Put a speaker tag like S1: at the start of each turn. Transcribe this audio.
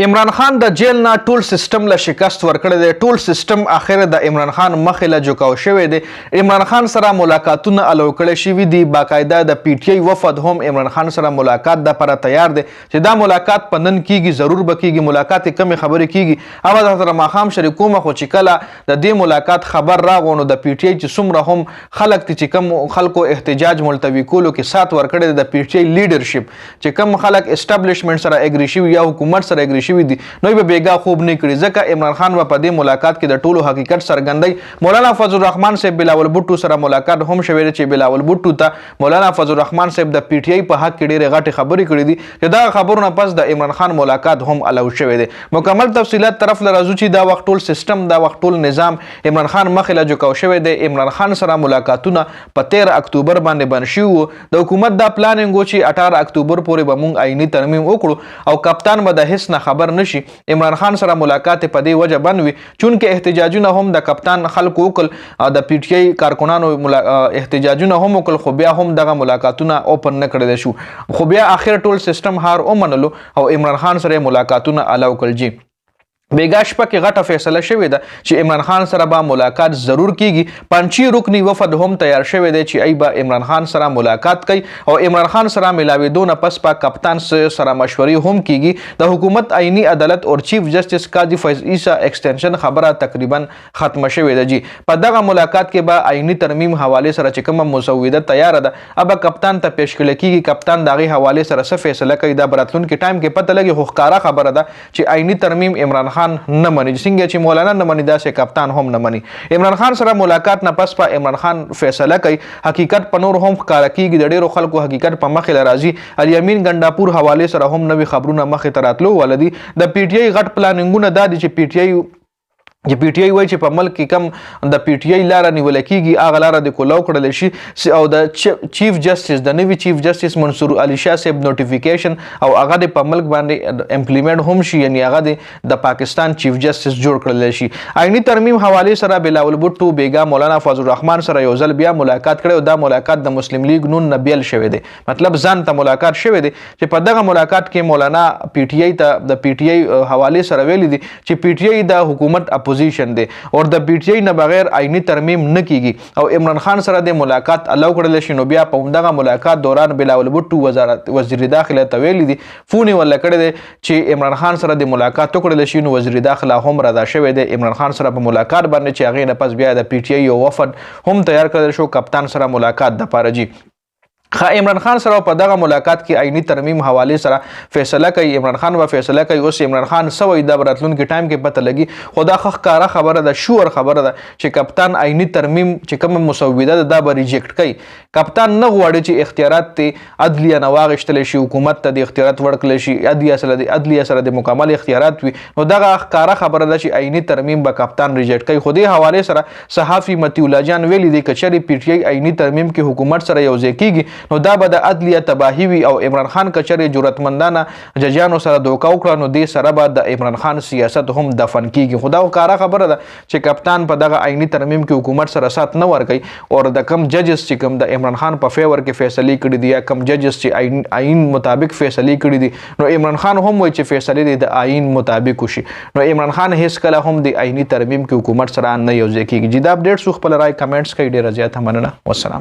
S1: عمران خان د جیل نه ټول سیستم له شکست ورکړی دی. ټول سیستم اخر د عمران خان مخې له جوکاو شوی دی. عمران خان سره ملاقاتونه الو کړی شوي دي. باقاعده د پی ټی آی وفد هم عمران خان سره ملاقات دپاره تیار دی چې دا ملاقات په نن کیږي، ضرور به کیږي. ملاقات کمې خبرې کیږي. هغه در سره ماښام شریکومه، خو چې کله د دې ملاقات خبر راغو نو د پی ټی آی چې څومره هم خلک دي چې کم خلکو احتجاج ملتوي کولو کې سات ورکړی د پی ټی آی لیډرشپ چې کم خلک اسټابلیشمنټ سره اګری شوي یا حکومت سره اګری شوي دي، نو به بیګا خوب نه کړي. ځکه عمران خان په دې ملاقات کې د ټولو حقیقت څرګندوي. مولانا فضل الرحمن صاحب بلاول بوټو سره ملاقات هم شوی چې بلاول بوټو ته مولانا فضل الرحمن صاحب د پی ټی آی په حق کې ډېرې غټې خبرې کړې دي چې دا خبرونه پس د عمران خان ملاقات هم الو شوی دی. مکمل تفصیلات طرف له راځو چې دا وخت ټول سیستم، دا وخت ټول نظام عمران خان مخې له جوکاو شوی دی. عمران خان سره ملاقاتونه په 13 اکتوبر باندې بند شوي وو. د حکومت دا پلانینګ و چې 18 اکتوبر پورې به موږ آئیني ترمیم وکړو او کپتان به د هیڅ نه خبر نشي. عمران خان سره ملاقات په دې وجه بند وي چونکه احتجاجونه هم د کپتان خلکو وکړل، د پی ټی آی کارکنانو احتجاجونه هم وکړل، خو بیا هم دغه ملاقاتونه اوپن نه کړل شو. خو بیا اخر ټول سیستم هار ومنلو او عمران خان سره ملاقاتونه الاو کړل. جی بیګا شپه کې غټه فیصله شوې ده چې عمران خان سره به ملاقات ضرور کیږي. پنچی رکنی وفد هم تیار شوی دی چې ای به عمران خان سره ملاقات کوي او عمران خان سره ملاویدو نه پس په کپتان سره مشورې هم کیږي. د حکومت آئینی عدالت او چیف جسټس قاضي فیض عیسی ایکسټنشن خبره تقریبا ختمه شوې ده. جی په دغه ملاقات کې به آئینی ترمیم حواله سره چې کومه مسوده تیار ده اب کپتان ته پیش کړل کیږي. کپتان دغه حواله سره څه فیصله کوي دا براتلون کې ټایم کې پته لګي. خو ښکارا خبره ده چې آئینی ترمیم عمران خان نه مني، څنګه چې مولانا نه مني داسې کپتان هم نه مني. عمران خان سره ملاقات نه پس په عمران خان فیصله کوي. حقیقت په نور هم ښکاره کیږي. د ډیرو خلکو حقیقت په مخې له راځي. الیمین ګنډاپور حواله سره هم نوي خبرونه مخې ته راتلو ولدي. د پی ټی آی غټ پلانینګونه دا دي چې پی ټی آی وایي چې په ملک کې کم د پی ټی آی لاره نیول کیږي هغه لاره د کولو کړل شي او د چیف جسټس د نوي چیف جسټس منصور علي شاه صاحب نوټیفیکیشن او هغه په ملک باندې امپلیمنٹ هم شي، یعنی هغه د پاکستان چیف جسټس جوړ کړل شي. آئینی ترمیم حواله سره بلاول بوټو بیګا مولانا فضل الرحمن سره یو ځل بیا ملاقات کړي او دا ملاقات د مسلم لیگ نون نه بیل شوی دی، مطلب ځان ته ملاقات شوی دی چې په دغه ملاقات کې مولانا پی ټی آی ته د پی ټی آی حواله سره ویلي دي چې پی ټی آی د حکومت اپوزیشن دی او د پی ټی آی نه بغیر آئینی ترمیم نه کیږي او عمران خان سره د ملاقات الاو کړل شي. نو بیا په دغه ملاقات دوران بلاول بوټو وزیر داخله ته ویلي دي فونی ول کړی دی چې عمران خان سره د ملاقات وکړل شي. نو وزیر داخله هم رضا شوی دی عمران خان سره په ملاقات باندې چې هغه نه پس بیا د پی ټی آی یو وفد هم تیار کړل شو کپتان سره ملاقات د پاره. جی عمران خان سره په دغه ملاقات کې آئینی ترمیم حواله سره فیصله کوي. عمران خان به فیصله کوي. اوس عمران خان سوي د براتلون کې ټایم کې پته لګي. خدا ښکارا خبره ده، شور خبره ده چې کپتان آئینی ترمیم چې کوم مسوده ده دا به ریجیکټ کوي. کپتان نه غواړي چې اختیارات ته عدلیه نه واغشتل شي، حکومت ته د اختیارات ورکړل شي، عدلیه سره د مکمل اختیارات وي. نو دغه ښکارا خبره ده چې آئینی ترمیم به کپتان ریجیکټ کوي. خو دې حواله سره صحافي متی الله جان ویلي دی کچري پی ټی آی آئینی ترمیم کې حکومت سره یو ځای کیږي نو دا به د عدلیه تباهي وي او عمران خان کچري جرأتمندانه ججانو سره دوکا وکړه نو دې سره به د عمران خان سیاست هم دفن کیږي. خدا ښکارا خبره ده چې کپتان په دغه آئینی ترمیم کې حکومت سره سات نه ورکوي او د کم ججز چې کم د عمران خان په فیور کې فیصله کړي دي یا کم ججز چې آئین مطابق فیصله کړي دي نو عمران خان هم وایي چې فیصله د آئین مطابق وشي. نو عمران خان هیڅ کله هم د آئینی ترمیم کې حکومت سره نه یوځای کیږي. جدا اپډیټس خپل رائے کمنټس کوي. ډیر زیات مننه. والسلام.